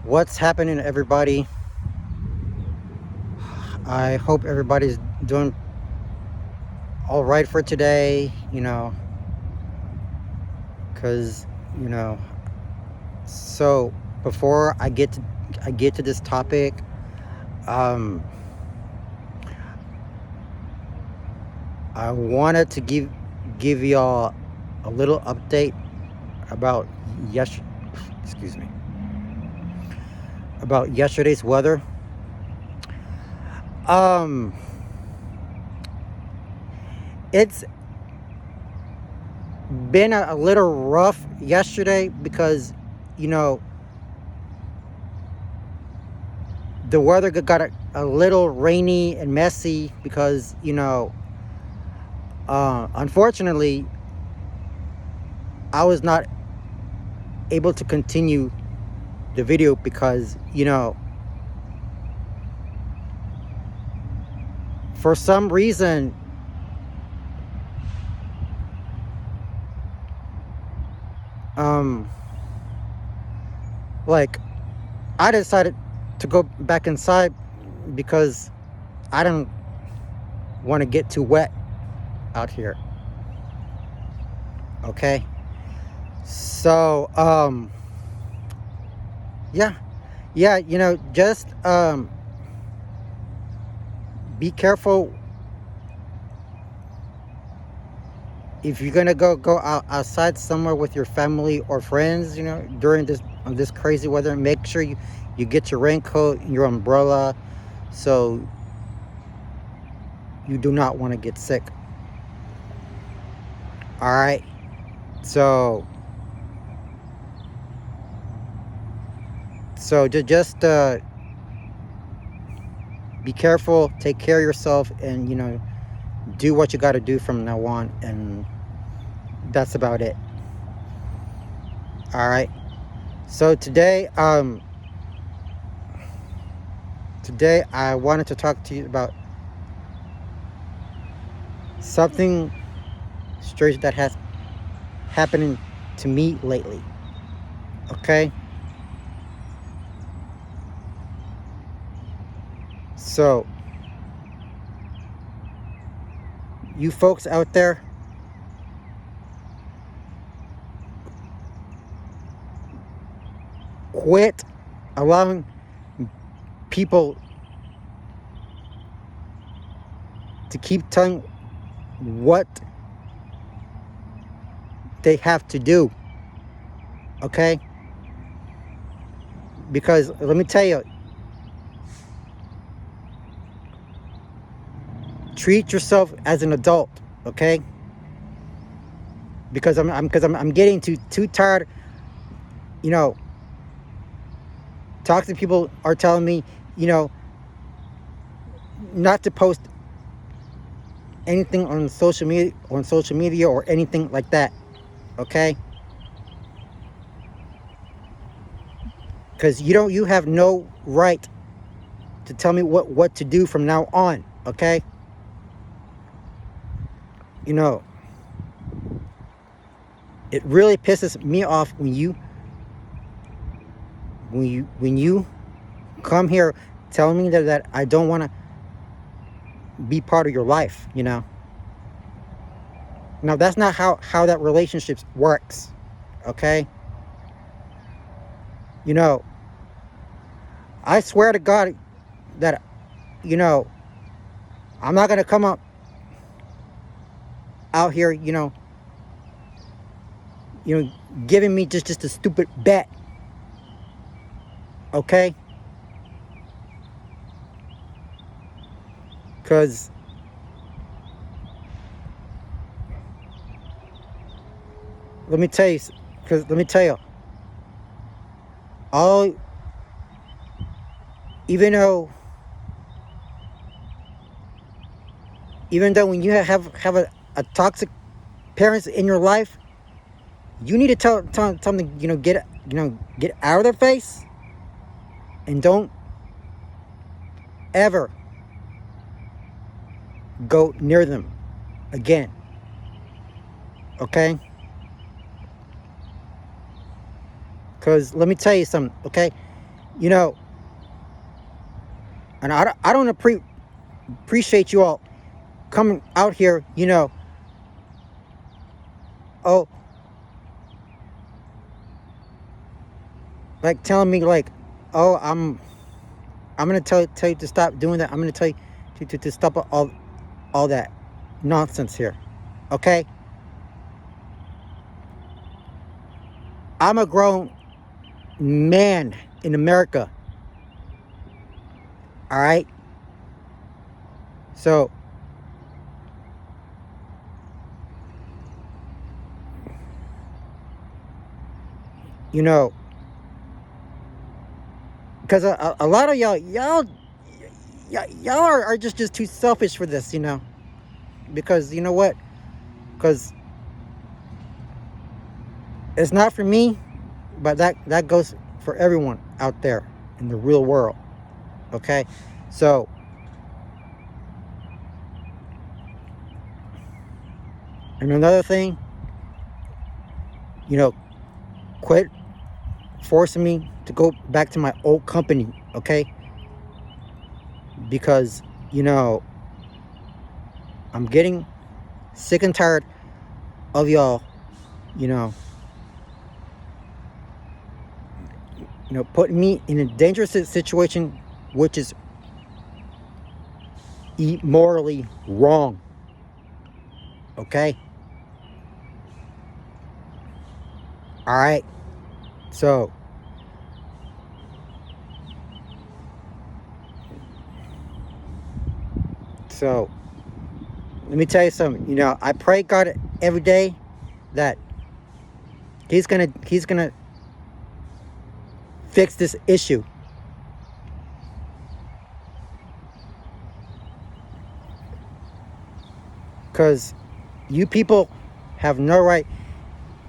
What's happening, everybody? I hope everybody's doing all right for today, because, you know, so before I get to this topic, um, I wanted to give y'all a little update about yes, excuse me, about yesterday's weather. Um, it's been a little rough yesterday because, you know, the weather got a little rainy and messy because, unfortunately, I was not able to continue the video because, for some reason, um, like, I decided to go back inside because I didn't want to get too wet out here. Okay. So, yeah, yeah, just be careful if you're gonna go outside somewhere with your family or friends, during this crazy weather. Make sure you get your raincoat and your umbrella, so you do not want to get sick. All right. So just be careful, take care of yourself, and do what you got to do from now on, and that's about it. All right. So today I wanted to talk to you about something strange that has happening to me lately. Okay? So, you folks out there, quit allowing people to keep telling what they have to do. Okay? Because let me tell you, treat yourself as an adult, okay? Because I'm getting too tired. Toxic people are telling me, you know, not to post anything on social media or anything like that, okay? Because you have no right to tell me what to do from now on, okay? You know, it really pisses me off when you come here telling me that I don't want to be part of your life. Now that's not how that relationship works, okay? You know, I swear to God that you know I'm not gonna come up out here, you know, giving me just a stupid bet, okay? Because let me tell you, because let me tell you, all even though even though when you have a toxic parents in your life, you need to tell them to, get out of their face and don't ever go near them again, okay? Because let me tell you something, okay? You know, and I don't appreciate you all coming out here, oh, like telling me like, oh, I'm gonna tell you to stop doing that. I'm gonna tell you to stop all that nonsense here. Okay? I'm a grown man in America. Alright? So you know, because a lot of y'all are just too selfish for this, because you know what? Because it's not for me, but that goes for everyone out there in the real world. Okay? So and another thing, quit forcing me to go back to my old company, okay? Because, I'm getting sick and tired of y'all, you know, putting me in a dangerous situation, which is morally wrong, okay? All right? So, let me tell you something. I pray God every day that he's gonna fix this issue. Because you people have no right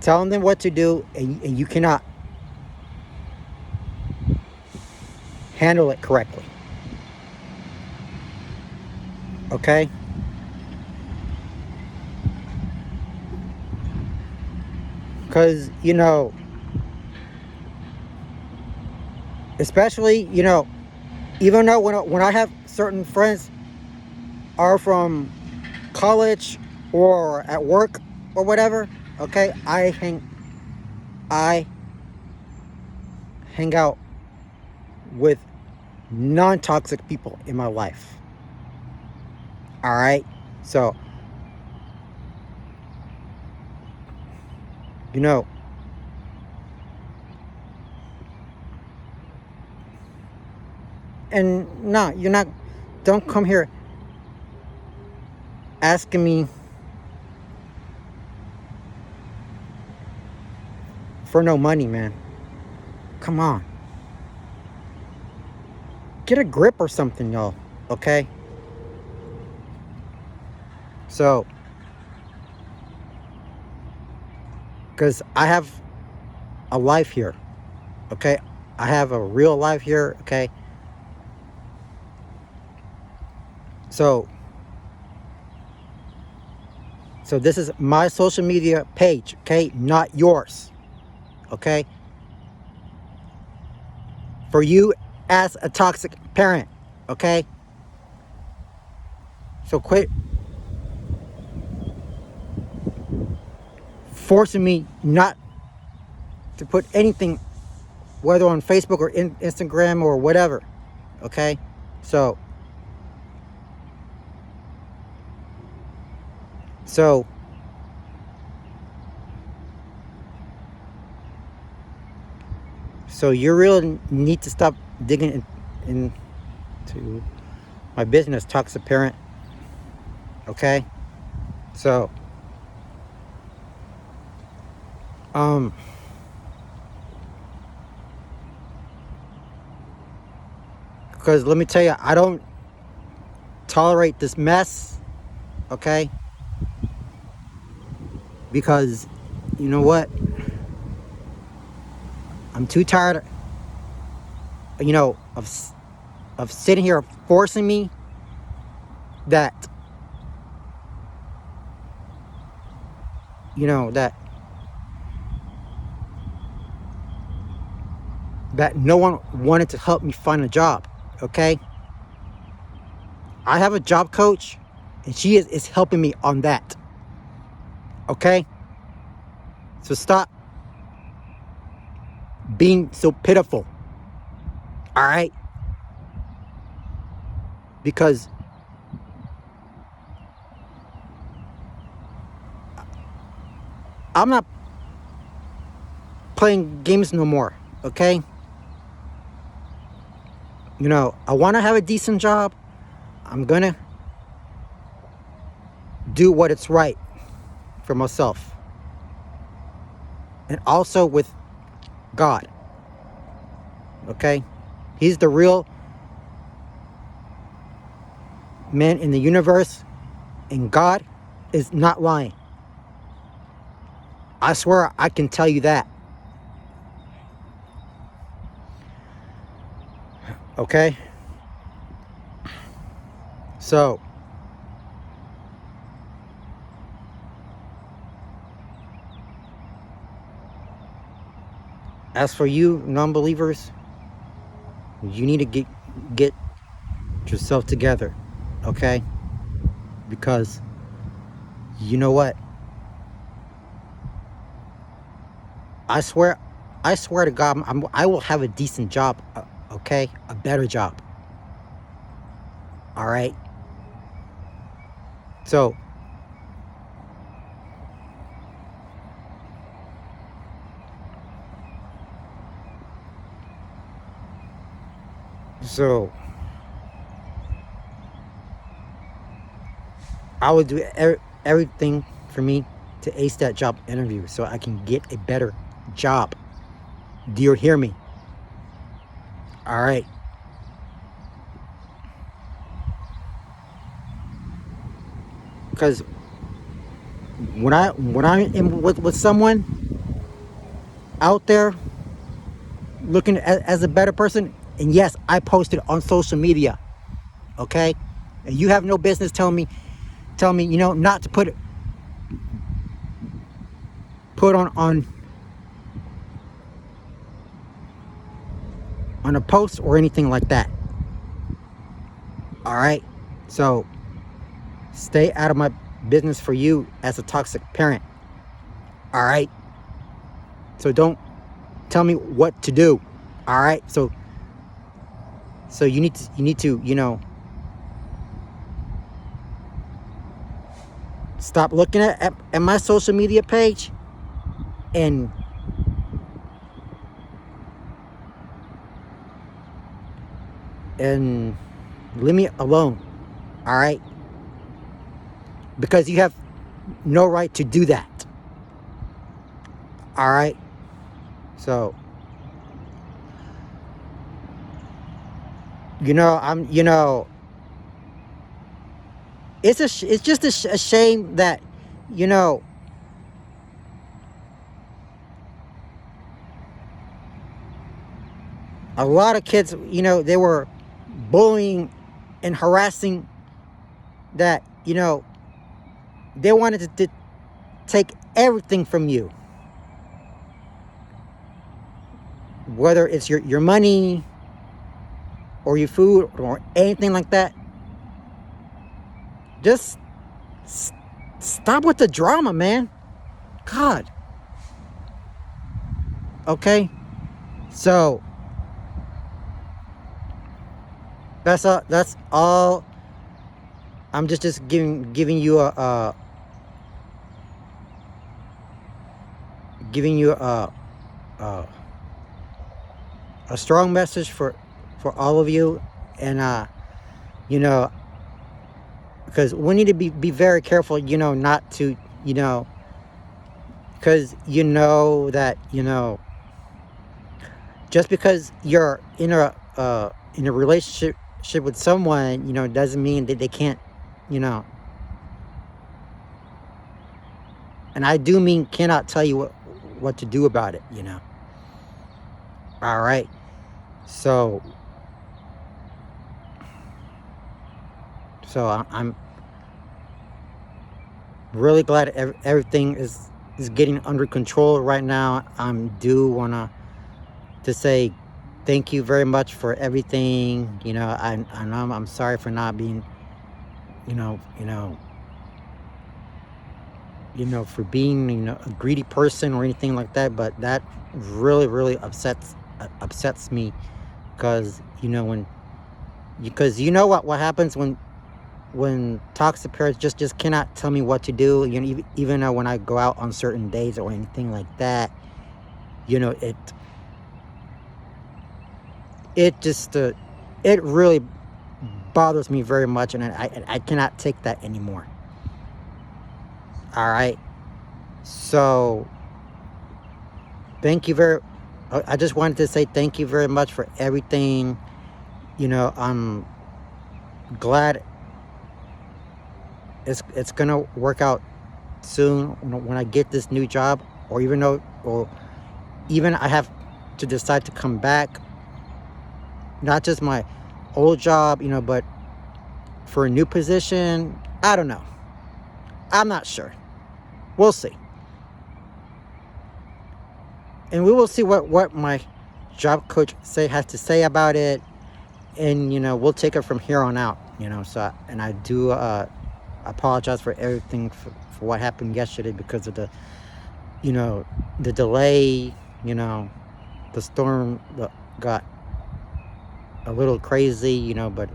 telling them what to do, and you cannot handle it correctly. Okay? Because, especially, even though when I have certain friends are from college or at work or whatever, okay, I hang out with non-toxic people in my life. All right? So, and no, you're not, don't come here asking me for no money, man. Come on. Get a grip or something, y'all. Okay? So, because I have a life here. Okay? I have a real life here. Okay? So this is my social media page. Okay? Not yours. Okay? For you as a toxic parent. Okay? So quit forcing me not to put anything, whether on Facebook or Instagram or whatever. Okay? So you really need to stop digging into my business, toxic parent. Okay? So because let me tell you, I don't tolerate this mess. Okay? Because you know what? I'm too tired, of sitting here forcing me that, that that no one wanted to help me find a job, okay? I have a job coach, and she is helping me on that, okay? So stop being so pitiful, all right? Because I'm not playing games no more, okay? You know, I want to have a decent job. I'm gonna do what it's right for myself. And also with God, okay? He's the real man in the universe, and God is not lying. I swear I can tell you that. Okay? So, as for you non-believers, you need to get yourself together, okay? Because you know what? I swear to God, I will have a decent job, okay? A better job. All right? So, I would do everything for me to ace that job interview so I can get a better job. Do you hear me? All right. Because when I am with someone out there looking as a better person, and yes, I posted on social media, okay, and you have no business telling me, you know, not to put on a post or anything like that. All right, so stay out of my business for you as a toxic parent. All right, so don't tell me what to do. All right, so you need to you know, stop looking at my social media page and leave me alone. All right, because you have no right to do that. All right, so you know, it's just a shame that, you know, a lot of kids, you know, they were bullying and harassing, that, you know, they wanted to take everything from you, whether it's your money or your food or anything like that. Just stop with the drama, man. God. Okay, so that's all. I'm just giving you a strong message for all of you, and you know, because we need to be very careful, you know, not to, you know, because you know that, you know, just because you're in a relationship with someone, you know, doesn't mean that they can't, you know, and I do mean cannot tell you what to do about it, you know. All right, so I'm really glad everything is getting under control right now. I do wanna to say thank you very much for everything. I know I'm sorry for not being, you know, you know, for being, a greedy person or anything like that. But that really, really upsets me, because what happens when toxic parents just cannot tell me what to do. Even though when I go out on certain days or anything like that, it just it really bothers me very much, and I cannot take that anymore. All right. So thank you I just wanted to say thank you very much for everything. I'm glad it's gonna work out soon when I get this new job, or even I have to decide to come back, not just my old job, but for a new position. I don't know. I'm not sure. We'll see. And we will see what my job coach has to say about it. And, we'll take it from here on out, and I do apologize for everything, for what happened yesterday, because of the delay. The storm got a little crazy, but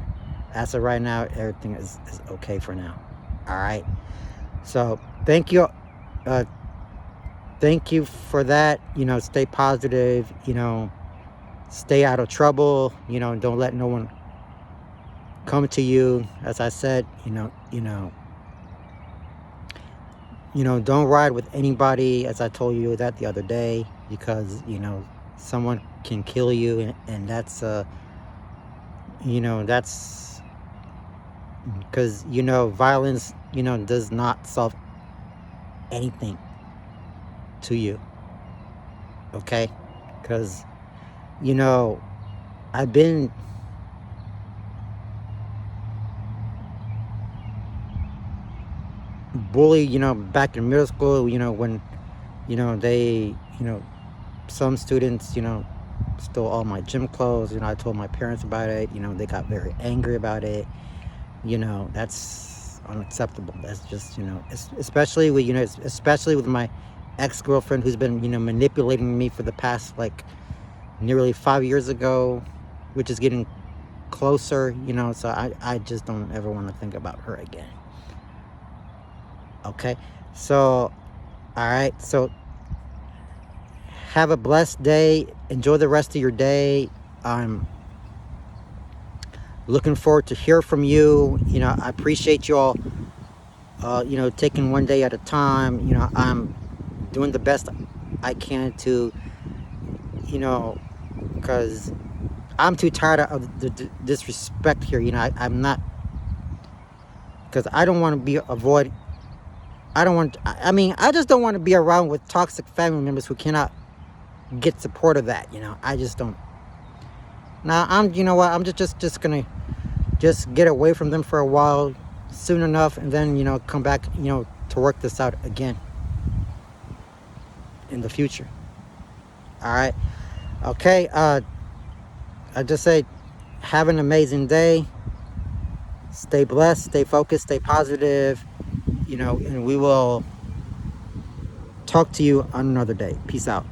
as of right now, everything is okay for now. All right. So thank you. Thank you for that. Stay positive, stay out of trouble, don't let no one come to you. As I said, don't ride with anybody, as I told you that the other day, because, someone can kill you, and that's because, violence, does not solve anything to you. Okay? Because, I've been bullied, back in middle school, when, they, some students, stole all my gym clothes. I told my parents about it. They got very angry about it. That's unacceptable. That's just, especially with my ex-girlfriend, who's been, manipulating me for the past, like, nearly 5 years ago, which is getting closer, so I just don't ever want to think about her again. Okay? So, all right. So, have a blessed day. Enjoy the rest of your day. I'm looking forward to hear from you. I appreciate you all, taking one day at a time. I'm doing the best I can to, because I'm too tired of the disrespect here. I'm not, because I don't want to be I just don't want to be around with toxic family members who cannot get support of that. I just don't. Now, I'm just gonna just get away from them for a while, soon enough, and then, come back, to work this out again in the future. All right. Okay. I just say, have an amazing day. Stay blessed, stay focused, stay positive, and we will talk to you on another day. Peace out.